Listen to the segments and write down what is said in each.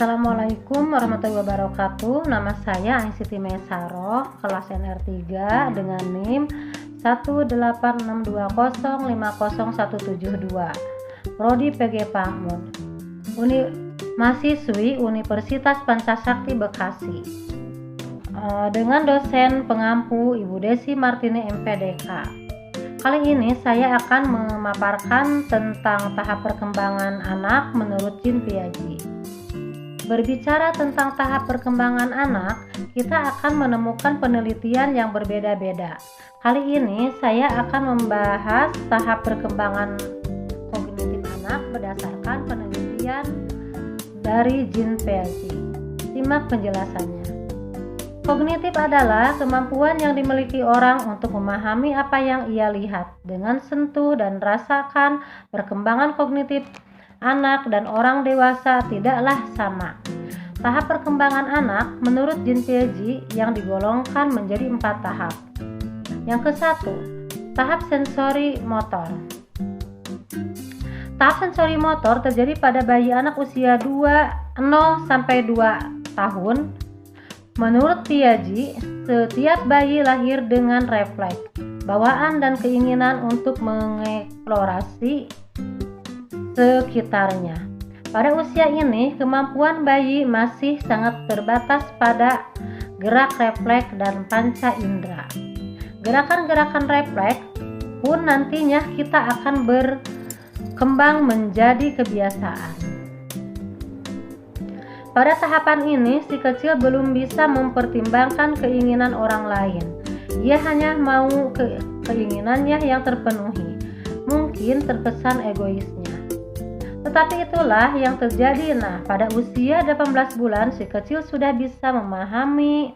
Assalamualaikum warahmatullahi wabarakatuh. Nama saya Aisyiti Mesaroh, kelas NR3 dengan NIM 18620500172, Prodi PG Pangmun, mahasiswi Universitas Pancasakti Bekasi, dengan dosen pengampu Ibu Desi Martini MPDK. Kali ini saya akan memaparkan tentang tahap perkembangan anak menurut Jean Piaget. Berbicara tentang tahap perkembangan anak, kita akan menemukan penelitian yang berbeda-beda. Kali ini saya akan membahas tahap perkembangan kognitif anak berdasarkan penelitian dari Jean Piaget. Simak penjelasannya. Kognitif adalah kemampuan yang dimiliki orang untuk memahami apa yang ia lihat. Dengan sentuh dan rasakan, perkembangan kognitif anak dan orang dewasa tidaklah sama. Tahap perkembangan anak menurut Jean Piaget yang digolongkan menjadi 4 tahap. Yang ke-1, tahap sensori motor. Tahap sensori motor terjadi pada bayi anak usia 0 sampai 2 tahun. Menurut Piaget, setiap bayi lahir dengan refleks, bawaan dan keinginan untuk mengeksplorasi sekitarnya. Pada usia ini, kemampuan bayi masih sangat terbatas pada gerak refleks dan panca indera. Gerakan-gerakan refleks pun nantinya kita akan berkembang menjadi kebiasaan. Pada tahapan ini, si kecil belum bisa mempertimbangkan keinginan orang lain. Ia hanya mau keinginannya yang terpenuhi. Mungkin terkesan egoisnya. Tetapi itulah yang terjadi. Pada usia 18 bulan, si kecil sudah bisa memahami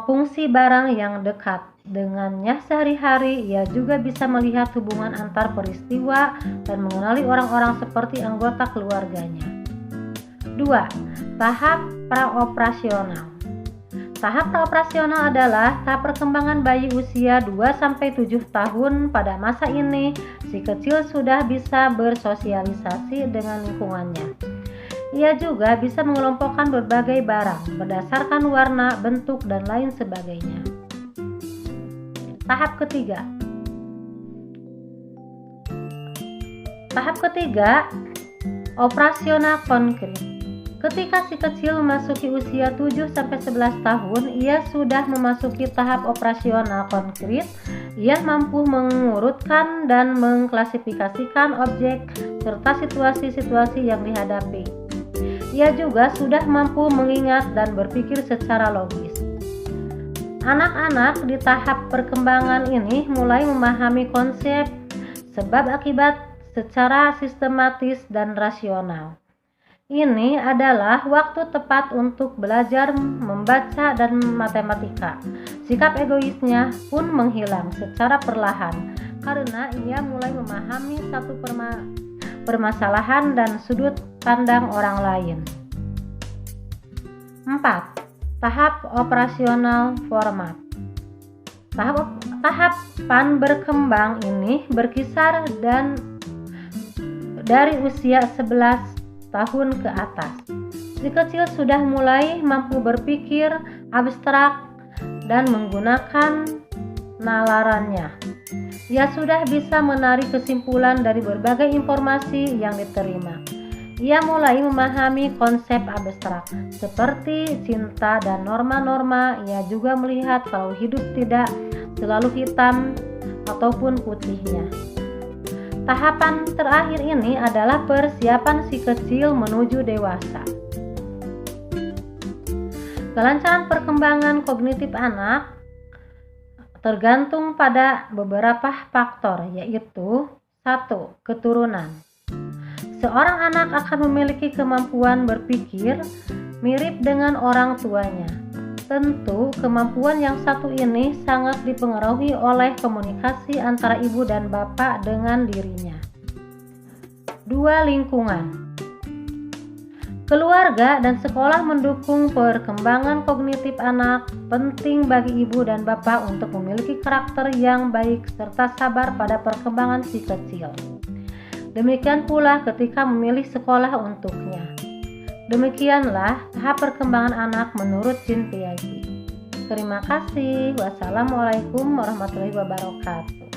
fungsi barang yang dekat dengannya sehari-hari. Ia juga bisa melihat hubungan antar peristiwa dan mengenali orang-orang seperti anggota keluarganya. 2. Tahap praoperasional. Tahap praoperasional adalah tahap perkembangan bayi usia 2-7 tahun. Pada masa ini, si kecil sudah bisa bersosialisasi dengan lingkungannya. Ia juga bisa mengelompokkan berbagai barang berdasarkan warna, bentuk, dan lain sebagainya. Tahap ketiga. Tahap ketiga, operasional konkret. Ketika si kecil memasuki usia 7-11 tahun, ia sudah memasuki tahap operasional konkret. Ia mampu mengurutkan dan mengklasifikasikan objek serta situasi-situasi yang dihadapi. Ia juga sudah mampu mengingat dan berpikir secara logis. Anak-anak di tahap perkembangan ini mulai memahami konsep sebab akibat secara sistematis dan rasional. Ini adalah waktu tepat untuk belajar membaca dan matematika. Sikap egoisnya pun menghilang secara perlahan karena ia mulai memahami satu permasalahan dan sudut pandang orang lain. 4. Tahap operasional format. Tahapan berkembang ini berkisar dan dari usia 11 tahun ke atas. Si kecil sudah mulai mampu berpikir abstrak dan menggunakan nalarannya. Ia sudah bisa menarik kesimpulan dari berbagai informasi yang diterima. Ia mulai memahami konsep abstrak seperti cinta dan norma-norma. Ia juga melihat kalau hidup tidak selalu hitam ataupun putihnya. Tahapan terakhir ini adalah persiapan si kecil menuju dewasa. Kelancaran perkembangan kognitif anak tergantung pada beberapa faktor, yaitu 1. Keturunan. Seorang anak akan memiliki kemampuan berpikir mirip dengan orang tuanya. Tentu, kemampuan yang satu ini sangat dipengaruhi oleh komunikasi antara ibu dan bapak dengan dirinya. 2. Lingkungan. Keluarga dan sekolah mendukung perkembangan kognitif anak. Penting bagi ibu dan bapak untuk memiliki karakter yang baik serta sabar pada perkembangan si kecil. Demikian pula ketika memilih sekolah untuknya. Demikianlah tahap perkembangan anak menurut Jean Piaget. Terima kasih. Wassalamualaikum warahmatullahi wabarakatuh.